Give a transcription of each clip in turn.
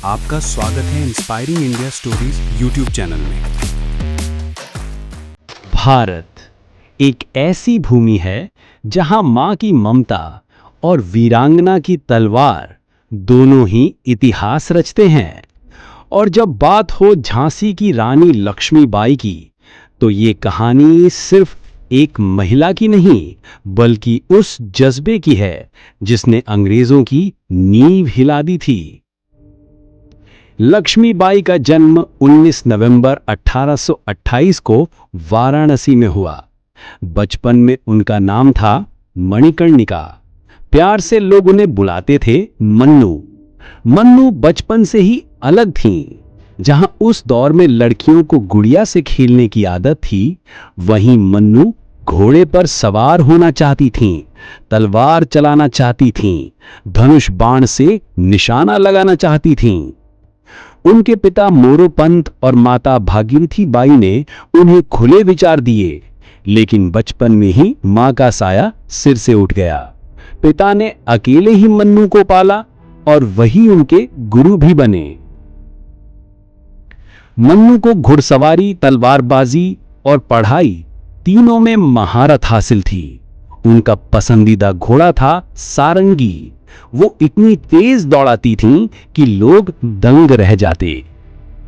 आपका स्वागत है inspiring India stories YouTube channel में। भारत एक ऐसी भूमि है जहां मां की ममता और वीरांगना की तलवार दोनों ही इतिहास रचते हैं। और जब बात हो झांसी की रानी लक्ष्मीबाई की, तो ये कहानी सिर्फ एक महिला की नहीं, बल्कि उस जज्बे की है जिसने अंग्रेजों की नींव हिला दी थी। लक्ष्मीबाई का जन्म 19 नवंबर 1828 को वाराणसी में हुआ। बचपन में उनका नाम था मणिकर्णिका। प्यार से लोग उन्हें बुलाते थे मन्नू। मन्नू बचपन से ही अलग थीं। जहां उस दौर में लड़कियों को गुड़िया से खेलने की आदत थी, वहीं मन्नू घोड़े पर सवार होना चाहती थीं, तलवार चलाना चाहती थीं, धनुष बाण से निशाना लगाना चाहती थीं। उनके पिता मोरोपंत और माता भागीरथी बाई ने उन्हें खुले विचार दिए, लेकिन बचपन में ही मां का साया सिर से उठ गया। पिता ने अकेले ही मन्नू को पाला और वही उनके गुरु भी बने। मन्नू को घुड़सवारी, तलवारबाजी और पढ़ाई तीनों में महारत हासिल थी। उनका पसंदीदा घोड़ा था सारंगी। वो इतनी तेज दौड़ाती थीं कि लोग दंग रह जाते।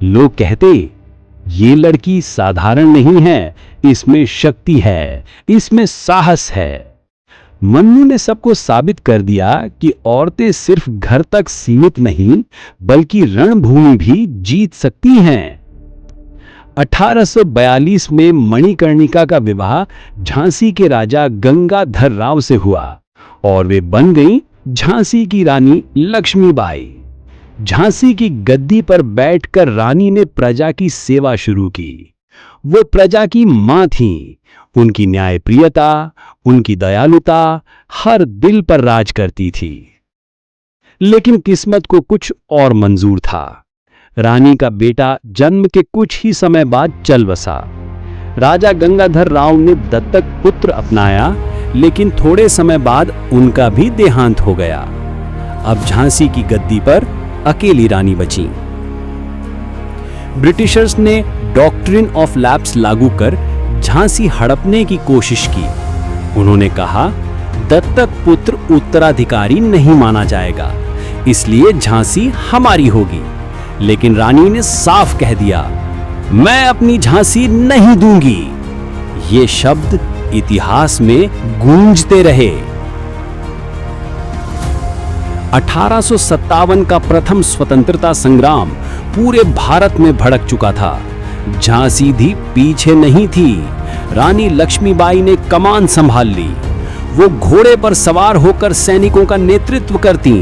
लोग कहते, ये लड़की साधारण नहीं है, इसमें शक्ति है, इसमें साहस है। मन्नू ने सबको साबित कर दिया कि औरतें सिर्फ घर तक सीमित नहीं, बल्कि रणभूमि भी जीत सकती हैं। 1842 में मणिकर्णिका का विवाह झांसी के राजा गंगाधर राव से हुआ और वे बन गईं झांसी की रानी लक्ष्मीबाई। झांसी की गद्दी पर बैठकर रानी ने प्रजा की सेवा शुरू की। वो प्रजा की मां थीं। उनकी न्यायप्रियता, उनकी दयालुता हर दिल पर राज करती थी। लेकिन किस्मत को कुछ और मंजूर था। रानी का बेटा जन्म के कुछ ही समय बाद चल बसा। राजा गंगाधर राव ने दत्तक पुत्र अपनाया, लेकिन थोड़े समय बाद उनका भी देहांत हो गया। अब झांसी की गद्दी पर अकेली रानी बची। ब्रिटिशर्स ने डॉक्ट्रिन ऑफ लैप्स लागू कर झांसी हड़पने की कोशिश की। उन्होंने कहा, दत्तक पुत्र उत्तराधिकारी नहीं माना जाएगा, इसलिए झांसी हमारी होगी। लेकिन रानी ने साफ कह दिया, मैं अपनी झांसी नहीं दूंगी। ये शब्द इतिहास में गूंजते रहे। 1857 का प्रथम स्वतंत्रता संग्राम पूरे भारत में भड़क चुका था। झांसी भी पीछे नहीं थी। रानी लक्ष्मीबाई ने कमान संभाल ली। वो घोड़े पर सवार होकर सैनिकों का नेतृत्व करती।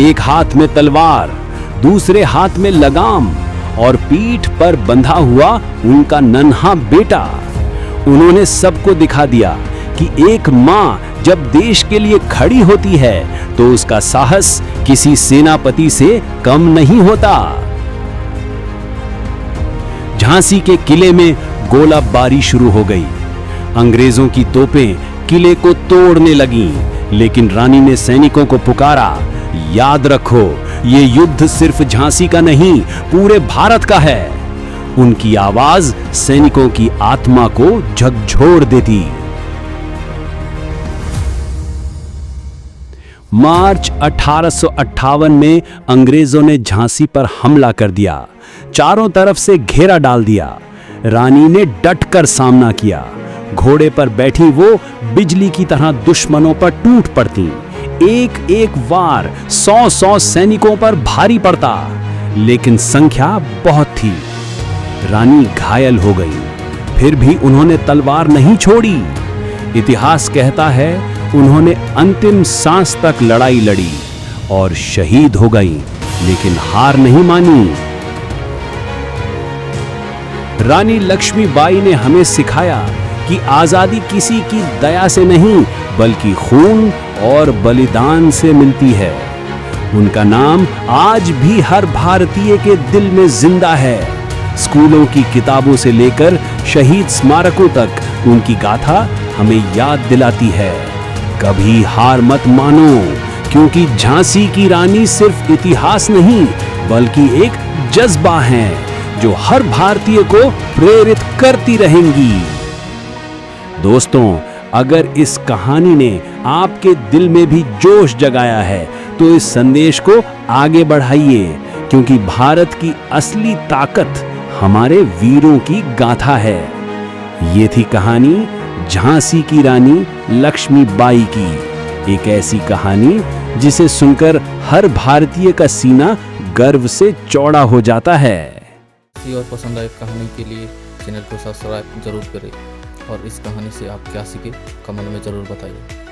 एक हाथ में तलवार, दूसरे हाथ में लगाम और पीठ पर बंधा हुआ उनका नन्हा बेटा। उन्होंने सबको दिखा दिया कि एक मां जब देश के लिए खड़ी होती है तो उसका साहस किसी सेनापति से कम नहीं होता। झांसी के किले में गोलाबारी शुरू हो गई। अंग्रेजों की तोपें किले को तोड़ने लगीं, लेकिन रानी ने सैनिकों को पुकारा, याद रखो, ये युद्ध सिर्फ झांसी का नहीं, पूरे भारत का है। उनकी आवाज सैनिकों की आत्मा को झकझोर देती। मार्च 1858 में अंग्रेजों ने झांसी पर हमला कर दिया। चारों तरफ से घेरा डाल दिया। रानी ने डटकर सामना किया। घोड़े पर बैठी वो बिजली की तरह दुश्मनों पर टूट पड़ती। एक एक वार 100-100 सैनिकों पर भारी पड़ता, लेकिन संख्या बहुत थी। रानी घायल हो गई, फिर भी उन्होंने तलवार नहीं छोड़ी। इतिहास कहता है, उन्होंने अंतिम सांस तक लड़ाई लड़ी और शहीद हो गई, लेकिन हार नहीं मानी। रानी लक्ष्मीबाई ने हमें सिखाया कि आजादी किसी की दया से नहीं, बल्कि खून और बलिदान से मिलती है। उनका नाम आज भी हर भारतीय के दिल में जिंदा है। स्कूलों की किताबों से लेकर शहीद स्मारकों तक उनकी गाथा हमें याद दिलाती है, कभी हार मत मानो, क्योंकि झांसी की रानी सिर्फ इतिहास नहीं बल्कि एक जज्बा है जो हर भारतीय को प्रेरित करती रहेंगी। दोस्तों, अगर इस कहानी ने आपके दिल में भी जोश जगाया है तो इस संदेश को आगे बढ़ाइए, क्योंकि भारत की असली ताकत हमारे वीरों की गाथा है। ये थी कहानी झांसी की रानी लक्ष्मीबाई की, एक ऐसी कहानी जिसे सुनकर हर भारतीय का सीना गर्व से चौड़ा हो जाता है। और पसंद आए कहानी के लिए चैनल को सब्सक्राइब जरूर करें और इस कहानी से आप क्या सीखे कमेंट में ज़रूर बताइए।